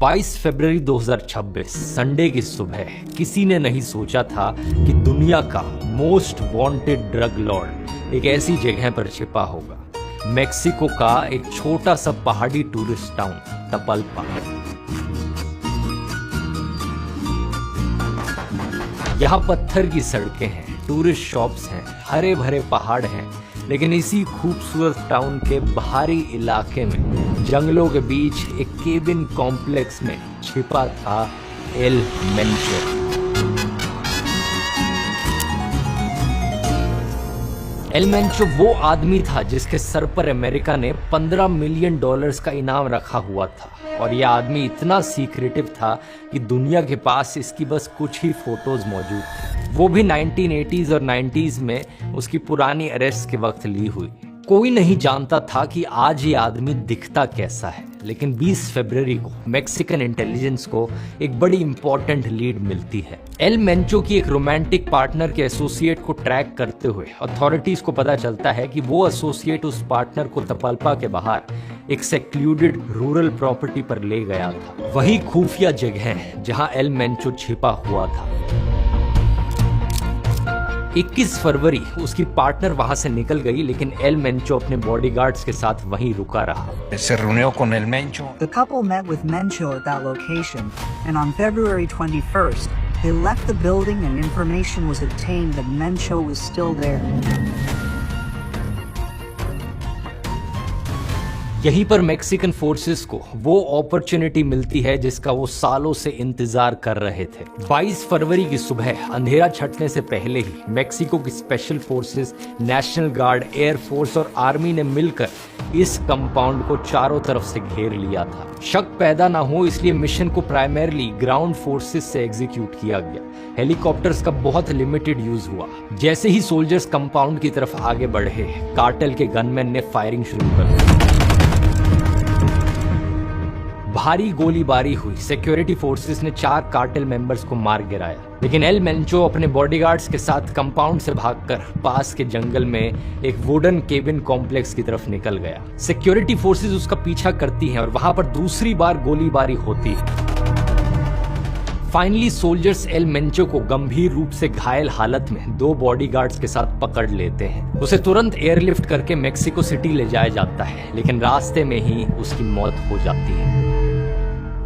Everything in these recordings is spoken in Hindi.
22 फरवरी 2026 संडे की सुबह किसी ने नहीं सोचा था कि दुनिया का मोस्ट वांटेड ड्रग लॉर्ड एक ऐसी जगह पर छिपा होगा। मेक्सिको का एक छोटा सा पहाड़ी टूरिस्ट टाउन तपल्पा। यहाँ पत्थर की सड़कें हैं, टूरिस्ट शॉप्स हैं, हरे भरे पहाड़ हैं, लेकिन इसी खूबसूरत टाउन के बाहरी इलाके में जंगलों के बीच एक केबिन कॉम्प्लेक्स में छिपा था एल मेंचो। एल मेंचो वो आदमी था जिसके सर पर अमेरिका ने $15 मिलियन का इनाम रखा हुआ था, और यह आदमी इतना सीक्रेटिव था कि दुनिया के पास इसकी बस कुछ ही फोटोज मौजूद थे, वो भी 1980s और 90s में उसकी पुरानी अरेस्ट के वक्त ली हुई। कोई नहीं जानता था कि आज ये आदमी दिखता कैसा है, लेकिन 20 फरवरी को मैक्सिकन इंटेलिजेंस को एक बड़ी इंपॉर्टेंट लीड मिलती है। एल मेंचो की एक रोमांटिक पार्टनर के एसोसिएट को ट्रैक करते हुए अथॉरिटीज को पता चलता है कि वो एसोसिएट उस पार्टनर को तपल्पा के बाहर एक सेक्लूडेड रूरल प्रॉपर्टी पर ले गया था। वही खुफिया जगह है जहां एल मेंचो छिपा हुआ था। 21 फरवरी उसकी पार्टनर वहां से निकल गई, लेकिन एल मेंचो अपने बॉडीगार्ड्स के साथ वहीं रुका रहा। Se reunió con el Mencho. The couple met with Mencho at that location, and on February 21st, they left the building and information was obtained that Mencho was still there. यहीं पर मैक्सिकन फोर्सेस को वो अपॉर्चुनिटी मिलती है जिसका वो सालों से इंतजार कर रहे थे। 22 फरवरी की सुबह अंधेरा छटने से पहले ही मैक्सिको की special forces, national guard, air force और आर्मी ने मिलकर इस कंपाउंड को चारों तरफ से घेर लिया था। शक पैदा ना हो इसलिए मिशन को प्राइमरली ग्राउंड फोर्सेस से एग्जीक्यूट किया गया। हेलीकॉप्टर्स का बहुत लिमिटेड यूज हुआ। जैसे ही सोल्जर्स कंपाउंड की तरफ आगे बढ़े, कार्टेल के गनमैन ने फायरिंग शुरू कर दी। भारी गोलीबारी हुई। सिक्योरिटी फोर्सेस ने 4 कार्टेल मेंबर्स को मार गिराया, लेकिन एल मेंचो अपने बॉडीगार्ड्स के साथ कंपाउंड से भागकर पास के जंगल में एक वुडन केबिन कॉम्प्लेक्स की तरफ निकल गया। सिक्योरिटी फोर्सेस उसका पीछा करती हैं और वहां पर दूसरी बार गोलीबारी होती है। फाइनली सोल्जर्स एल मेंचो को गंभीर रूप से घायल हालत में 2 बॉडीगार्ड्स के साथ पकड़ लेते हैं। उसे तुरंत एयरलिफ्ट करके मेक्सिको सिटी ले जाया जाता है, लेकिन रास्ते में ही उसकी मौत हो जाती है।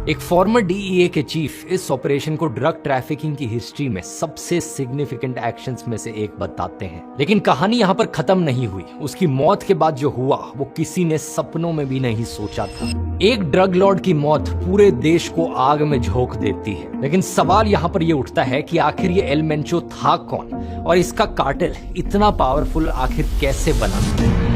एक फॉर्मर डीईए के चीफ इस ऑपरेशन को ड्रग ट्रैफिकिंग की हिस्ट्री में सबसे सिग्निफिकेंट एक्शंस में से एक बताते हैं। लेकिन कहानी यहाँ पर खत्म नहीं हुई। उसकी मौत के बाद जो हुआ वो किसी ने सपनों में भी नहीं सोचा था। एक ड्रग लॉर्ड की मौत पूरे देश को आग में झोंक देती है, लेकिन सवाल यहाँ पर ये उठता है कि आखिर ये एल मेंचो था कौन और इसका कार्टेल इतना पावरफुल आखिर कैसे बना।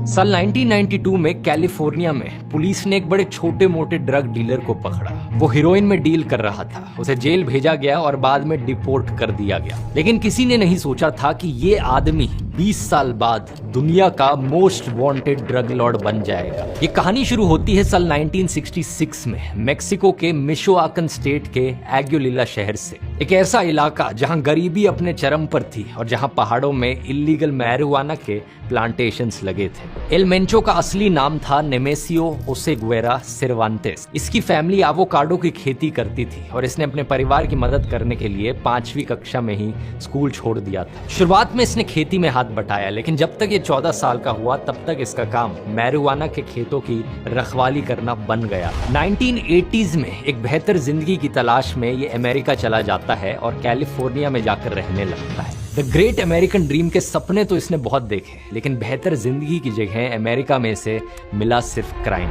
साल 1992 में कैलिफोर्निया में पुलिस ने एक बड़े छोटे मोटे ड्रग डीलर को पकड़ा। वो हेरोइन में डील कर रहा था। उसे जेल भेजा गया और बाद में डिपोर्ट कर दिया गया, लेकिन किसी ने नहीं सोचा था कि ये आदमी 20 साल बाद दुनिया का मोस्ट वांटेड ड्रग लॉर्ड बन जाएगा। ये कहानी शुरू होती है साल 1966 में मेक्सिको के मिशोआकन स्टेट के एग्युलिला शहर से। एक ऐसा इलाका जहां गरीबी अपने चरम पर थी और जहां पहाड़ों में इल्लीगल मैरिजुआना के प्लांटेशंस लगे थे। एल मेंचो का असली नाम था नेमेसियो ओसेगुएरा सेरवांतेस। इसकी फैमिली एवोकाडो की खेती करती थी और इसने अपने परिवार की मदद करने के लिए 5वीं कक्षा में ही स्कूल छोड़ दिया था। शुरुआत में इसने खेती में हाथ बटाया, लेकिन जब तक ये 14 साल का हुआ तब तक इसका काम मैरिजुआना के खेतों की रखवाली करना बन गया। 1980s में एक बेहतर जिंदगी की तलाश में ये अमेरिका चला जाता है और कैलिफोर्निया में जाकर रहने लगता है। द ग्रेट अमेरिकन ड्रीम के सपने तो इसने बहुत देखे, लेकिन बेहतर जिंदगी की जगह अमेरिका में से मिला सिर्फ क्राइम।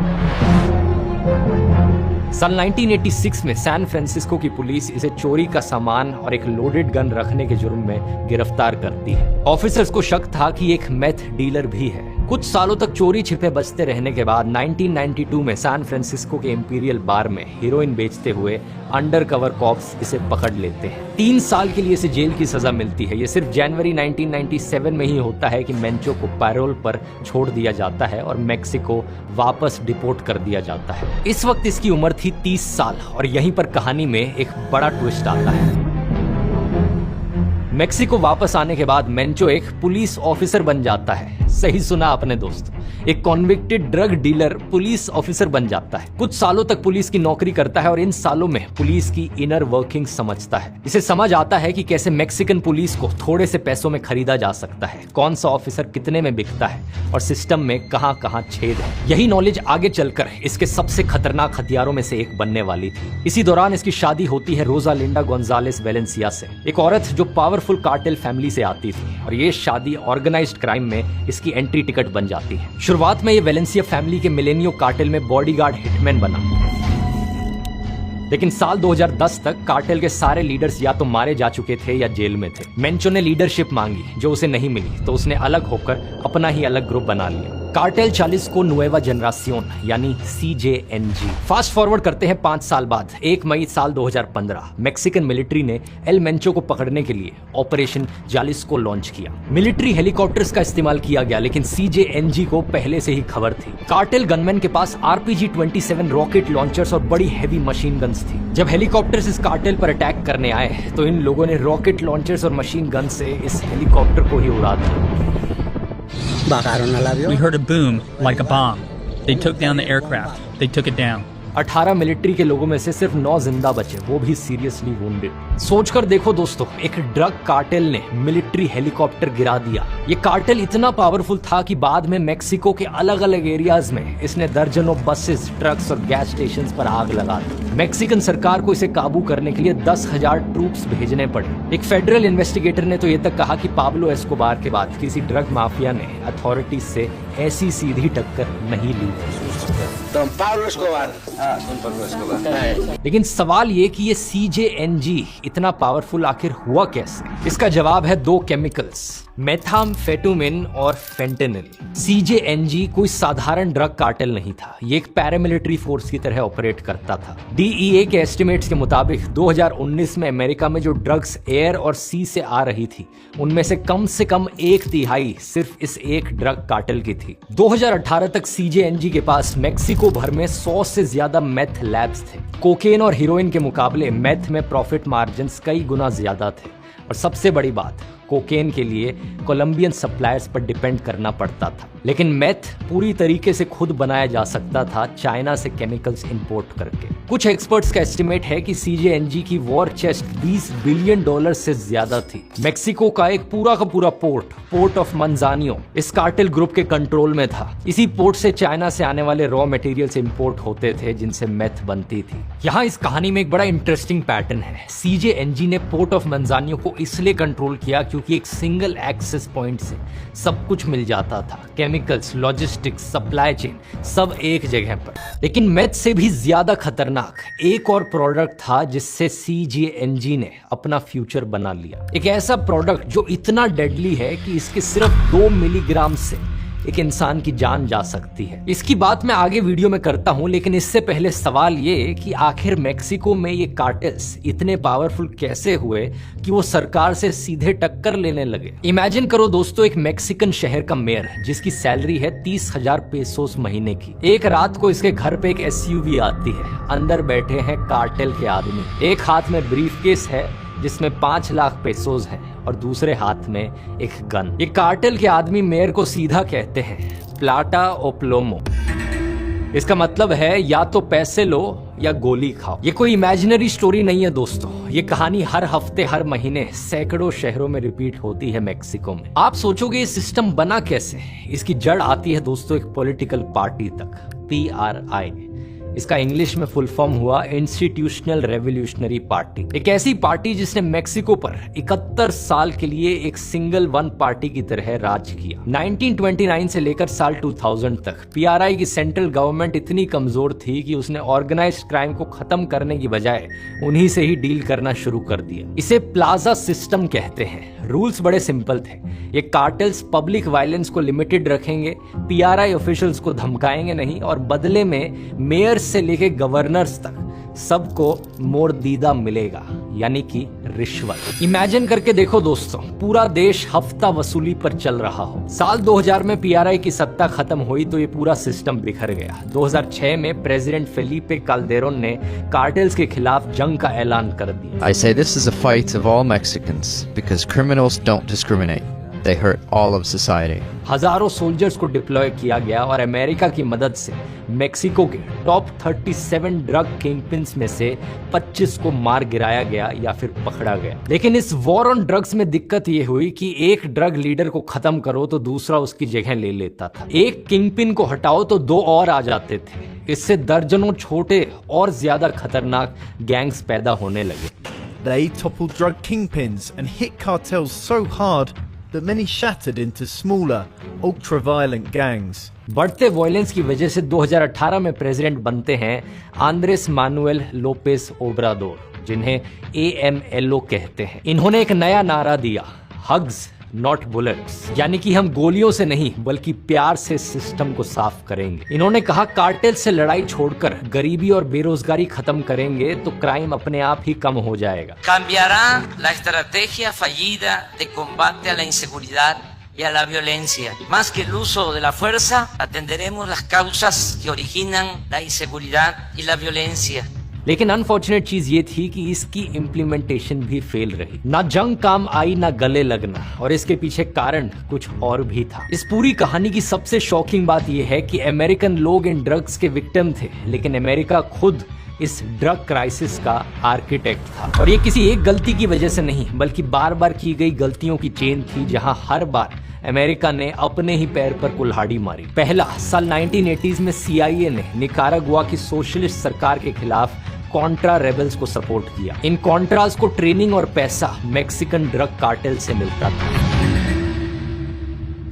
साल 1986 में सैन फ्रांसिस्को की पुलिस इसे चोरी का सामान और एक लोडेड गन रखने के जुर्म में गिरफ्तार करती है। ऑफिसर्स को शक था कि एक मेथ डीलर भी है। कुछ सालों तक चोरी छिपे बचते रहने के बाद 1992 में सैन फ्रांसिस्को के इंपीरियल बार में हीरोइन बेचते हुए अंडर कवर कॉप्स इसे पकड़ लेते हैं। 3 साल के लिए इसे जेल की सजा मिलती है। ये सिर्फ जनवरी 1997 में ही होता है कि मेंचो को पैरोल पर छोड़ दिया जाता है और मेक्सिको वापस डिपोर्ट कर दिया जाता है। इस वक्त इसकी उम्र थी 30 साल और यहीं पर कहानी में एक बड़ा ट्विस्ट आता है। मेक्सिको वापस आने के बाद मेंचो एक पुलिस ऑफिसर बन जाता है। सही सुना आपने दोस्तों, एक convicted drug dealer police officer बन जाता है। कुछ सालों तक पुलिस की नौकरी करता है और इन सालों में पुलिस की इनर वर्किंग समझता है। इसे समझ आता है कि कैसे मैक्सिकन पुलिस को थोड़े से पैसों में खरीदा जा सकता है, कौन सा ऑफिसर कितने में बिकता है और सिस्टम में कहां कहां छेद है। यही नॉलेज आगे चलकर इसके सबसे खतरनाक हथियारों में से एक बनने वाली थी। इसी दौरान इसकी शादी होती है रोजालिंडा गोंजालेस वेलेंसिया से, एक औरत जो पावरफुल कार्टेल फैमिली से आती थी, और ये शादी ऑर्गेनाइज्ड क्राइम में इसकी एंट्री टिकट बन जाती है। शुरुआत में ये वेलेंसिया फैमिली के मिलेनियो कार्टेल में बॉडीगार्ड हिटमैन बना, लेकिन साल 2010 तक कार्टेल के सारे लीडर्स या तो मारे जा चुके थे या जेल में थे। मेंचो ने लीडरशिप मांगी, जो उसे नहीं मिली, तो उसने अलग होकर अपना ही अलग ग्रुप बना लिया, कार्टेल चालिस्को नुएवा जनरेशन यानी CJNG। फास्ट फॉरवर्ड करते हैं 5 साल बाद, 1 मई साल 2015, मैक्सिकन मिलिट्री ने एल मेंचो को पकड़ने के लिए ऑपरेशन जालिस्को लॉन्च किया। मिलिट्री हेलीकॉप्टर्स का इस्तेमाल किया गया, लेकिन CJNG को पहले से ही खबर थी। कार्टेल गनमैन के पास RPG-27 रॉकेट लॉन्चर्स और बड़ी हैवी मशीन गन्स थी। जब हेलीकॉप्टर्स इस कार्टेल पर अटैक करने आए तो इन लोगों ने रॉकेट लॉन्चर्स और मशीन गन से इस हेलीकॉप्टर को ही उड़ा दिया। We heard a boom like a bomb. They took down the aircraft. They took it down. 18 military के लोगों में से सिर्फ 9 जिंदा बचे, वो भी सीरियसली वुंडेड। सोचकर देखो दोस्तों, एक ड्रग कार्टेल ने मिलिट्री हेलीकॉप्टर गिरा दिया। ये कार्टेल इतना पावरफुल था कि बाद में मेक्सिको के अलग अलग एरियाज में इसने दर्जनों बसेस, ट्रक्स और गैस स्टेशंस पर आग लगा दी। मैक्सिकन सरकार को इसे काबू करने के लिए 10,000 ट्रूप्स भेजने पड़े। एक फेडरल इन्वेस्टिगेटर ने तो ये तक कहा कि पाब्लो एस्कोबार के बाद किसी ड्रग माफिया ने अथॉरिटीज से ऐसी सीधी टक्कर नहीं ली। लेकिन सवाल ये कि ये CJNG इतना पावरफुल आखिर हुआ कैसे? इसका जवाब है 2 केमिकल्स, मेथाम्फेटामिन और फेंटेनिल। CJNG कोई साधारण ड्रग कार्टेल नहीं था, ये एक पैरामिलिट्री फोर्स की तरह ऑपरेट करता था। DEA के एस्टिमेट्स के मुताबिक 2019 में अमेरिका में जो ड्रग्स एयर और सी से आ रही थी, उनमें से कम 1/3 सिर्फ इस एक ड्रग कार्टेल की थी। 2018 तक CJNG के पास मेक्सिको भर में 100 से ज्यादा मेथ लैब्स थे। कोकेन और हीरोइन के मुकाबले मेथ में प्रॉफिट मार्जिन्स कई गुना ज्यादा थे, और सबसे बड़ी बात, कोकेन के लिए कोलंबियन सप्लायर्स पर डिपेंड करना पड़ता था। लेकिन मेथ पूरी तरीके से खुद बनाया जा सकता था चाइना से केमिकल्स इंपोर्ट करके। कुछ एक्सपर्ट्स का एस्टिमेट है कि CJNG की वॉर चेस्ट $20 बिलियन से ज्यादा थी। मेक्सिको का एक पूरा का पूरा पोर्ट ऑफ मंजानियो इस कार्टेल ग्रुप के कंट्रोल में था। इसी पोर्ट से चाइना से आने वाले रॉ मटेरियल्स इंपोर्ट होते थे, जिनसे मेथ बनती थी। यहाँ इस कहानी में एक बड़ा इंटरेस्टिंग पैटर्न है। CJNG ने पोर्ट ऑफ मंजानियो को इसलिए कंट्रोल किया क्योंकि एक सिंगल एक्सेस पॉइंट से सब कुछ मिल जाता था, केमिकल्स, लॉजिस्टिक्स, सप्लाई चेन, सब एक जगह पर। लेकिन मेथ से भी ज्यादा खतरनाक एक और प्रोडक्ट था जिससे CJNG ने अपना फ्यूचर बना लिया। एक ऐसा प्रोडक्ट जो इतना डेडली है कि इसके सिर्फ 2 मिलीग्राम से एक इंसान की जान जा सकती है। इसकी बात मैं आगे वीडियो में करता हूं, लेकिन इससे पहले सवाल ये कि आखिर मेक्सिको में ये कार्टेल्स इतने पावरफुल कैसे हुए कि वो सरकार से सीधे टक्कर लेने लगे। इमेजिन करो दोस्तों, एक मेक्सिकन शहर का मेयर जिसकी सैलरी है 30,000 पेसोस महीने की। एक रात को इसके घर पे एक SUV आती है, अंदर बैठे हैं कार्टेल के आदमी। एक हाथ में ब्रीफकेस है जिसमें 5 लाख पेसोस हैं और दूसरे हाथ में एक गन। ये कार्टेल के आदमी मेयर को सीधा कहते हैं प्लाटा ओ प्लोमो। इसका मतलब है या तो पैसे लो या गोली खाओ। ये कोई इमेजिनरी स्टोरी नहीं है दोस्तों, ये कहानी हर हफ्ते हर महीने सैकड़ों शहरों में रिपीट होती है मेक्सिको में। आप सोचोगे ये सिस्टम बना कैसे? इसकी जड़ आती है दोस्तों एक पॉलिटिकल पार्टी तक, PRI। इसका इंग्लिश में फुल फॉर्म हुआ इंस्टीट्यूशनल रेवोल्यूशनरी पार्टी। एक ऐसी पार्टी जिसने मेक्सिको पर 71 साल के लिए एक सिंगल वन पार्टी की तरह राज किया। 1929 से लेकर साल 2000 तक PRI की सेंट्रल गवर्नमेंट इतनी कमजोर थी कि उसने ऑर्गेनाइज्ड क्राइम को खत्म करने की बजाय उन्हीं से ही डील करना शुरू कर दिया। इसे प्लाजा सिस्टम कहते हैं। रूल्स बड़े सिंपल थे। ये कार्टेल्स पब्लिक वायलेंस को लिमिटेड रखेंगे, PRI ऑफिशियल्स को धमकाएंगे नहीं, और बदले में मेयर से लेके गवर्नर्स तक सबको मोरदीदा मिलेगा। यानी कि रिश्वत। इमेजिन करके देखो दोस्तों, पूरा देश हफ्ता वसूली पर चल रहा हो। साल 2000 में पीआरआई की सत्ता खत्म हुई तो ये पूरा सिस्टम बिखर गया। 2006 में प्रेसिडेंट फेलिपे कैल्डेरोन ने कार्टेल्स के खिलाफ जंग का ऐलान कर दिया। I say this is a fight of all Mexicans because criminals don't discriminate. They hurt all of society. हजारों सोल्जर्स को डिप्लॉय किया गया और अमेरिका की मदद से मेक्सिको के टॉप 37 ड्रग किंगपिन्स में से 25 को मार गिराया गया या फिर पकड़ा गया। लेकिन इस वॉर ऑन ड्रग्स में दिक्कत ये हुई कि एक ड्रग लीडर को खत्म करो तो दूसरा उसकी जगह ले लेता था। एक किंगपिन को हटाओ तो दो और आ जाते थे। इससे दर्जनों छोटे और ज्यादा खतरनाक गैंग्स पैदा होने लगे। They toppled drug kingpins and hit cartels so hard that many shattered into smaller, ultra-violent gangs. बढ़ते वायलेंस की वजह से 2018 में प्रेसिडेंट बनते हैं आंद्रेस मानुएल लोपेस ओब्राडोर, जिन्हें AMLO कहते हैं। इन्होंने एक नया नारा दिया, हग्स नॉट बुलेट्स, यानी कि हम गोलियों से नहीं बल्कि प्यार से सिस्टम को साफ करेंगे। इन्होंने कहा कार्टेल से लड़ाई छोड़कर गरीबी और बेरोजगारी खत्म करेंगे तो क्राइम अपने आप ही कम हो जाएगा। Cambiará la estrategia fallida de combate a la inseguridad y a la violencia. Más que el uso de la fuerza, atenderemos las causas que originan la inseguridad y la violencia. लेकिन अनफॉर्चुनेट चीज ये थी कि इसकी इम्प्लीमेंटेशन भी फेल रही। ना जंग काम आई ना गले लगना, और इसके पीछे कारण कुछ और भी था। इस पूरी कहानी की सबसे शॉकिंग बात यह है कि अमेरिकन लोग इन ड्रग्स के विक्टिम थे, लेकिन अमेरिका खुद इस ड्रग क्राइसिस का आर्किटेक्ट था। और ये किसी एक गलती की वजह से नहीं बल्कि बार बार की गई गलतियों की चेन थी, जहां हर बार अमेरिका ने अपने ही पैर पर कुल्हाड़ी मारी। पहला, साल 1980s में CIA ने निकारागुआ की सोशलिस्ट सरकार के खिलाफ कॉन्ट्रा रेबल्स को सपोर्ट किया। इन कॉन्ट्रास को ट्रेनिंग और पैसा मैक्सिकन ड्रग कार्टेल से मिलता था।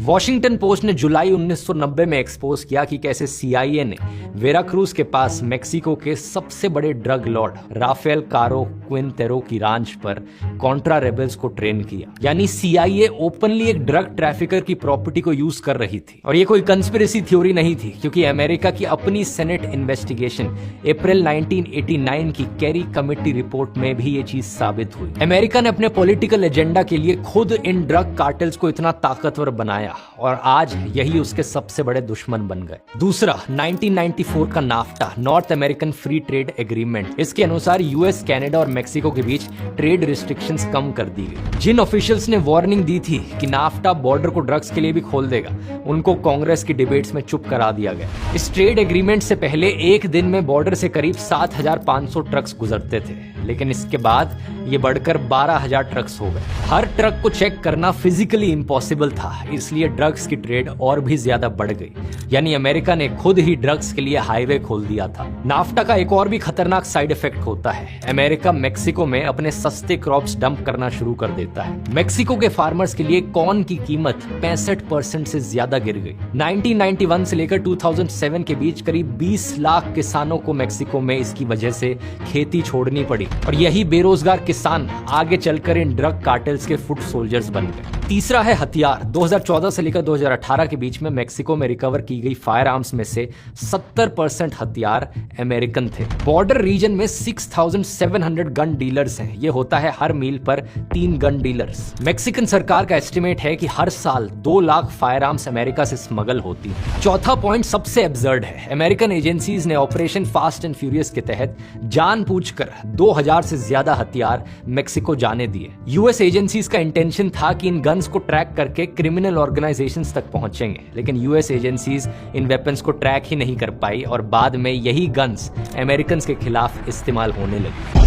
वॉशिंगटन पोस्ट ने जुलाई 1990 में एक्सपोज किया कि कैसे CIA ने वेराक्रूज के पास मेक्सिको के सबसे बड़े ड्रग लॉर्ड राफेल कारो क्विंटेरो की रांच पर कॉन्ट्रा रेबल्स को ट्रेन किया। यानी CIA ओपनली एक ड्रग ट्रैफिकर की प्रॉपर्टी को यूज कर रही थी। और ये कोई कंस्पिरेसी थ्योरी नहीं थी, क्योंकि अमेरिका की अपनी सेनेट इन्वेस्टिगेशन अप्रैल 1989 की कैरी कमेटी रिपोर्ट में भी ये चीज साबित हुई। अमेरिका ने अपने पॉलिटिकल एजेंडा के लिए खुद इन ड्रग कार्टेल्स को इतना ताकतवर बनाया और आज यही उसके सबसे बड़े दुश्मन बन गए। दूसरा, 1994 का NAFTA, north American free trade agreement. इसके अनुसार US, कनाडा और मेक्सिको के बीच ट्रेड रिस्ट्रिक्शंस कम कर दी गई। जिन ऑफिशियल्स ने वार्निंग दी थी कि नाफ्टा बॉर्डर को ड्रग्स के लिए भी खोल देगा, उनको कांग्रेस की डिबेट्स में चुप करा दिया गया। इस ट्रेड एग्रीमेंट से पहले एक दिन में बॉर्डर से करीब 7,500 ट्रक्स गुजरते थे, लेकिन इसके बाद ये बढ़कर 12,000 ट्रक्स हो गए। हर ट्रक को चेक करना फिजिकली इम्पॉसिबल था, इसलिए ड्रग्स की ट्रेड और भी ज्यादा बढ़ गई। यानी अमेरिका ने खुद ही ड्रग्स के लिए हाईवे खोल दिया था। नाफ्टा का एक और भी खतरनाक साइड इफेक्ट होता है, अमेरिका मेक्सिको में अपने सस्ते क्रॉप्स डंप करना शुरू कर देता है। मेक्सिको के फार्मर्स के लिए कॉर्न की कीमत 65% से ज्यादा गिर गई। 1991 से लेकर 2007 के बीच करीब 20 लाख किसानों को मेक्सिको में इसकी वजह से खेती छोड़नी पड़ी, और यही बेरोजगार किसान आगे चलकर इन ड्रग कार्टेल्स के फुट सोल्जर्स बन गए। तीसरा है हथियार। 2014 से लेकर 2018 के बीच में मेक्सिको में रिकवर की गई फायर आर्म्स में से 70% हथियार अमेरिकन थे। बॉर्डर रीजन में 6,700 गन डीलर्स हैं। ये होता है हर मील पर 3 गन डीलर्स। मेक्सिकन सरकार का एस्टिमेट है कि हर साल 2 लाख फायर आर्म्स अमेरिका से स्मगल होती है। चौथा पॉइंट सबसे एब्सर्ड है। अमेरिकन एजेंसीज ने ऑपरेशन फास्ट एंड फ्यूरियस के तहत जानबूझकर 2000 से ज्यादा हथियार मेक्सिको जाने दिए। US एजेंसीज का इंटेंशन था कि इन गन्स को ट्रैक करके क्रिमिनल ऑर्गेनाइजेशंस तक पहुंचेंगे, लेकिन US एजेंसीज इन वेपन्स को ट्रैक ही नहीं कर पाई और बाद में यही गन्स अमेरिकन के खिलाफ इस्तेमाल होने लगी।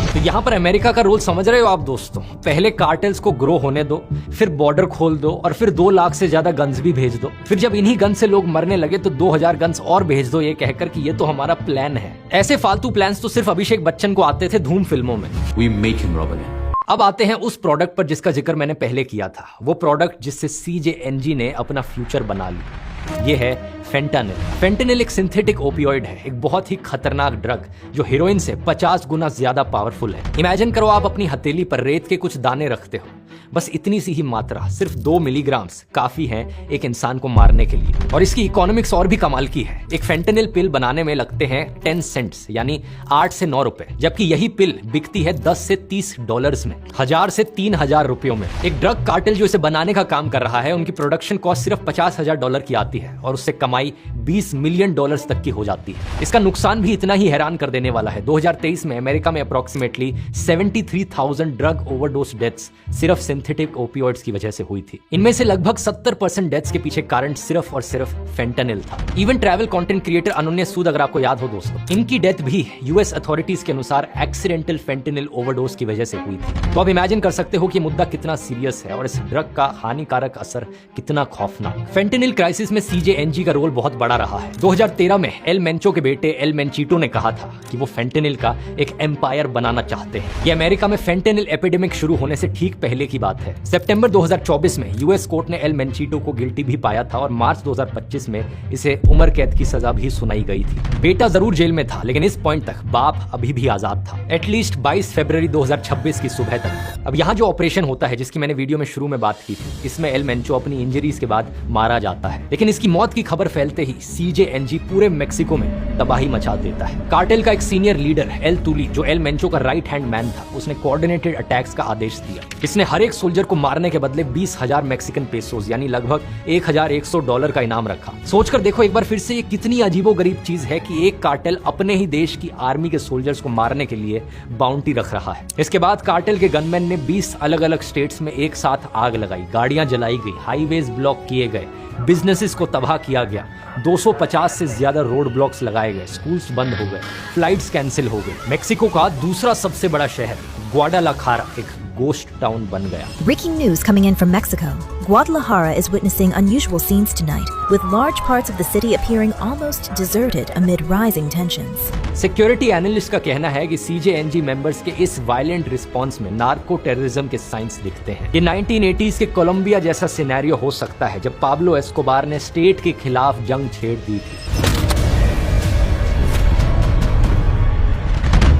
तो यहाँ पर अमेरिका का रोल समझ रहे हो आप दोस्तों। पहले कार्टेल्स को ग्रो होने दो, फिर बॉर्डर खोल दो और फिर 2 लाख से ज्यादा गन्स भी भेज दो। फिर जब इन्हीं गन से लोग मरने लगे तो 2000 गन्स और भेज दो, ये कहकर कि ये तो हमारा प्लान है। ऐसे फालतू प्लान्स तो सिर्फ अभिषेक बच्चन को आते थे धूम फिल्मों में। We make him rob again. अब आते हैं उस प्रोडक्ट पर जिसका जिक्र मैंने पहले किया था, वो प्रोडक्ट जिससे CJNG ने अपना फ्यूचर बना लिया। ये है फेंटानिल। फेंटानिल एक सिंथेटिक ओपियोइड है, एक बहुत ही खतरनाक ड्रग जो हेरोइन से 50 गुना ज्यादा पावरफुल है। इमेजिन करो आप अपनी हथेली पर रेत के कुछ दाने रखते हो, बस इतनी सी ही मात्रा, सिर्फ 2 मिलीग्राम्स काफी है एक इंसान को मारने के लिए। और इसकी इकोनॉमिक्स और भी कमाल की है। एक फेंटानिल पिल बनाने में लगते हैं 10 सेंट्स यानी 8 से 9 रुपए, जबकि यही पिल बिकती है 10 से 30 डॉलर्स में, 1000 से 3000 रुपयों में। एक ड्रग कार्टेल जो इसे बनाने का काम कर रहा है, उनकी प्रोडक्शन कॉस्ट सिर्फ $50,000 की आती है और उससे कमाई $20 मिलियन तक की हो जाती है। इसका नुकसान भी इतना ही हैरान कर देने वाला है। 2023 में अमेरिका में अप्रोक्सीमेटली 73,000 ड्रग ओवरडोज डेथ्स सिर्फ सिंथेटिक ओपियोइड्स की वजह से हुई थी। इनमें से लगभग 70% डेथ्स के पीछे कारण सिर्फ और सिर्फ फेंटानिल था। Even travel content creator Ananya Sood, अगर आपको याद हो दोस्तों, इनकी डेथ भी यूएस अथॉरिटीज के अनुसार एक्सीडेंटल फेंटानिल ओवरडोज की वजह से हुई थी। तो आप इमेजिन कर सकते हो कि मुद्दा कितना सीरियस है और इस ड्रग का हानिकारक असर कितना खौफनाक। फेंटानिल क्राइसिस में सीजेएनजी का रोल बहुत बड़ा रहा है। 2013 में एल मेंचो के बेटे एल मेंचीटो ने कहा था कि वो फेंटानिल का एक एम्पायर बनाना चाहते हैं। ये अमेरिका में फेंटानिल एपिडेमिक शुरू होने से ठीक पहले की बात है। सितंबर 2024 में यूएस कोर्ट ने एल मेंचीटो को गिल्टी भी पाया था और मार्च 2025 में इसे उम्र कैद की सजा भी सुनाई गई थी। बेटा जरूर जेल में था, लेकिन इस पॉइंट तक बाप अभी भी आजाद था, एटलीस्ट 22 फरवरी 2026 की सुबह तक। अब यहाँ जो ऑपरेशन होता है, जिसकी मैंने वीडियो में शुरू में बात की थी, इसमें एल मेंचो अपनी इंजरीज के बाद मारा जाता है, लेकिन इसकी मौत की खबर फैलते ही सीजेएनजी पूरे मेक्सिको में तबाही मचा देता है। कार्टेल का एक सीनियर लीडर एल तुली, जो एल मेंचो का राइट हैंड मैन था, उसने कोऑर्डिनेटेड अटैक्स का आदेश दिया। इसने हर एक सोल्जर को मारने के बदले 20,000 मैक्सिकन पेसोस यानी लगभग $1,100 का इनाम रखा। सोचकर देखो एक बार फिर से ये कितनी अजीबोगरीब चीज है कि एक कार्टेल अपने ही देश की आर्मी के सोल्जर्स को मारने के लिए बाउंटी रख रहा है। इसके बाद कार्टेल के गनमैन ने 20 अलग अलग स्टेट्स में एक साथ आग लगाई, गाड़ियां जलाई गई, हाईवेज ब्लॉक किए गए, बिजनेसेस को तबाह किया गया, 250 से ज्यादा रोड ब्लॉक्स लगाए गए, स्कूल्स बंद हो गए, फ्लाइट्स कैंसिल हो गए। मेक्सिको का दूसरा सबसे बड़ा शहर ग्वाडालाखारा एक गोस्ट टाउन बन गया। Breaking news coming in from Mexico. Guadalajara is witnessing unusual scenes tonight, with large parts of the city appearing almost deserted amid rising tensions. Security analyst का कहना है कि सीजेएनजी मेंबर्स के इस वायलेंट रिस्पांस में नार्को टेररिज्म के साइंस दिखते हैं। ये 1980s के कोलंबिया जैसा सिनेरियो हो सकता है, जब पाब्लो एस्कोबार ने स्टेट के खिलाफ जंग छेड़ दी थी।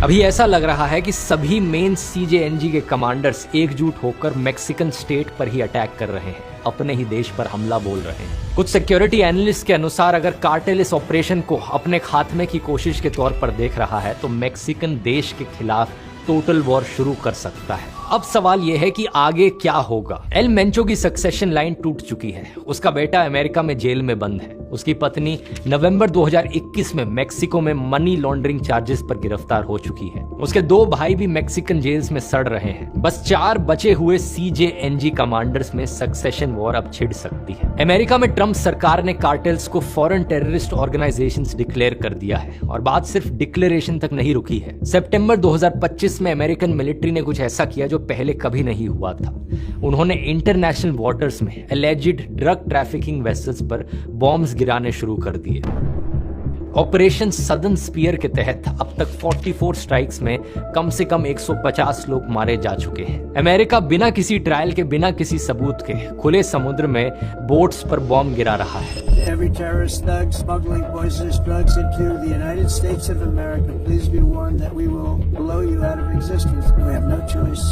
अभी ऐसा लग रहा है कि सभी मेन सीजेएनजी के कमांडर्स एकजुट होकर मैक्सिकन स्टेट पर ही अटैक कर रहे हैं, अपने ही देश पर हमला बोल रहे हैं। कुछ सिक्योरिटी एनालिस्ट के अनुसार अगर कार्टेल इस ऑपरेशन को अपने खात्मे की कोशिश के तौर पर देख रहा है, तो मैक्सिकन देश के खिलाफ टोटल वॉर शुरू कर सकता है। अब सवाल यह है कि आगे क्या होगा। एल मेंचो की सक्सेशन लाइन टूट चुकी है। उसका बेटा अमेरिका में जेल में बंद है। उसकी पत्नी नवंबर 2021 में मैक्सिको में मनी लॉन्ड्रिंग चार्जेस पर गिरफ्तार हो चुकी है। उसके 2 भाई भी मैक्सिकन जेल्स में सड़ रहे हैं। बस 4 बचे हुए सीजेएनजी कमांडर्स में सक्सेशन वॉर अब छिड़ सकती है। अमेरिका में ट्रंप सरकार ने कार्टेल्स को फॉरेन टेररिस्ट ऑर्गेनाइजेशंस डिक्लेयर कर दिया है और बात सिर्फ डिक्लेरेशन तक नहीं रुकी है। सितंबर 2025 में अमेरिकन मिलिट्री ने कुछ ऐसा किया जो पहले कभी नहीं हुआ था। उन्होंने इंटरनेशनल वाटर्स में एलिजिड ड्रग ट्रैफिकिंग वेसल्स पर बॉम्ब्स गिराने शुरू कर दिए। ऑपरेशन सदर्न स्पीयर के तहत अब तक 44 स्ट्राइक्स में कम से कम 150 लोग मारे जा चुके हैं। अमेरिका बिना किसी ट्रायल के, बिना किसी सबूत के खुले समुद्र में बोट्स पर बॉम्ब गिरा रहा है। Every terrorist thug smuggling poisonous drugs into the United States of America, please be warned that we will blow you out of existence. We have no choice.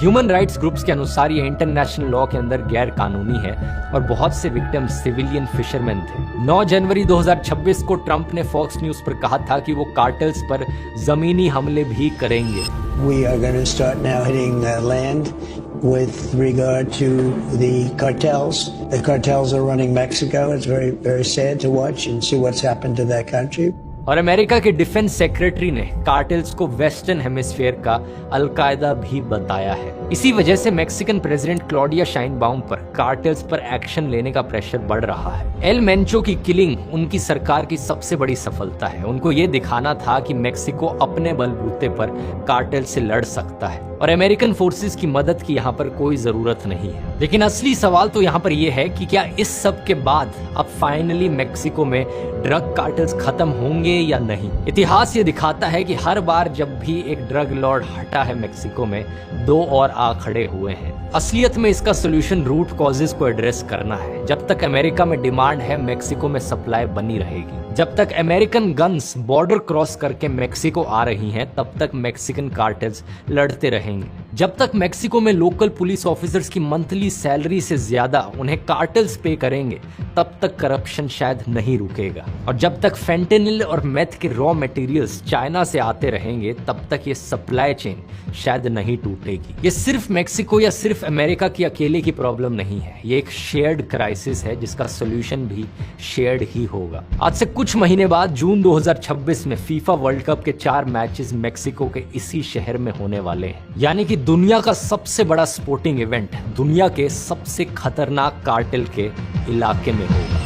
Human rights groups के अनुसार ये इंटरनेशनल लॉ के अंदर गैर कानूनी है और बहुत से विक्टिम सिविलियन फिशरमैन थे। 9 जनवरी 2026 को ट्रंप ने फॉक्स न्यूज पर कहा था कि वो कार्टेल्स पर जमीनी हमले भी करेंगे। We are going to start now hitting land with regard to the cartels. The cartels are running Mexico. It's very, very sad to watch and see what's happened to that country. और अमेरिका के डिफेंस सेक्रेटरी ने कार्टेल्स को वेस्टर्न हेमिस्फीयर का अलकायदा भी बताया है। इसी वजह से मैक्सिकन प्रेसिडेंट क्लॉडिया शाइनबाउम पर कार्टेल्स पर एक्शन लेने का प्रेशर बढ़ रहा है। एल मेंचो की किलिंग उनकी सरकार की सबसे बड़ी सफलता है। उनको ये दिखाना था कि मैक्सिको अपने बलबूते पर कार्टेल से लड़ सकता है और अमेरिकन फोर्सेस की मदद की यहाँ पर कोई जरूरत नहीं है। लेकिन असली सवाल तो यहाँ पर यह है कि क्या इस सब के बाद अब फाइनली मैक्सिको में ड्रग कार्टेल्स खत्म होंगे रुकेंगे या नहीं। इतिहास ये दिखाता है कि हर बार जब भी एक ड्रग लॉर्ड हटा है मेक्सिको में, दो और आ खड़े हुए हैं। असलियत में इसका सोल्यूशन रूट कॉजेज को एड्रेस करना है। जब तक अमेरिका में डिमांड है, मेक्सिको में सप्लाई बनी रहेगी। जब तक अमेरिकन गन्स बॉर्डर क्रॉस करके मेक्सिको आ रही हैं, तब तक मेक्सिकन कार्टेल्स लड़ते रहेंगे। जब तक मेक्सिको में लोकल पुलिस ऑफिसर्स की मंथली सैलरी से ज्यादा उन्हें कार्टेल्स पे करेंगे, तब तक करप्शन शायद नहीं रुकेगा। और जब तक फेंटेनिल और मेथ के रॉ मटेरियल्स चाइना से आते रहेंगे, तब तक ये सप्लाई चेन शायद नहीं टूटेगी। ये सिर्फ मेक्सिको या सिर्फ अमेरिका की अकेले की प्रॉब्लम नहीं है, ये एक शेयर्ड क्राइसिस है जिसका सोल्यूशन भी शेयर्ड ही होगा। आज से कुछ महीने बाद जून 2026 में फीफा वर्ल्ड कप के 4 मैचेस मेक्सिको के इसी शहर में होने वाले हैं। यानी कि दुनिया का सबसे बड़ा स्पोर्टिंग इवेंट दुनिया के सबसे खतरनाक कार्टेल के इलाके में होगा।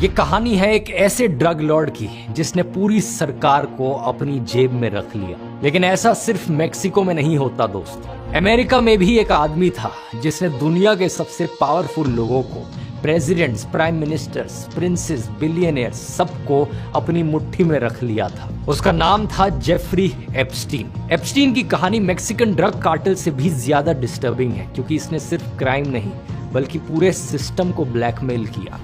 ये कहानी है एक ऐसे ड्रग लॉर्ड की जिसने पूरी सरकार को अपनी जेब में रख लिया। लेकिन ऐसा सिर्फ मेक्सिको में नहीं होता दोस्तों। अमेरिका में भी एक आदमी था जिसने दुनिया के सबसे पावरफुल लोगों को, presidents, prime ministers, princes, billionaires, सबको अपनी मुट्ठी में रख लिया था। उसका नाम था जेफरी एप्स्टीन। एप्स्टीन की कहानी मेक्सिकन ड्रग कार्टेल से भी ज्यादा डिस्टर्बिंग है, क्योंकि इसने सिर्फ क्राइम नहीं बल्कि पूरे सिस्टम को ब्लैकमेल किया।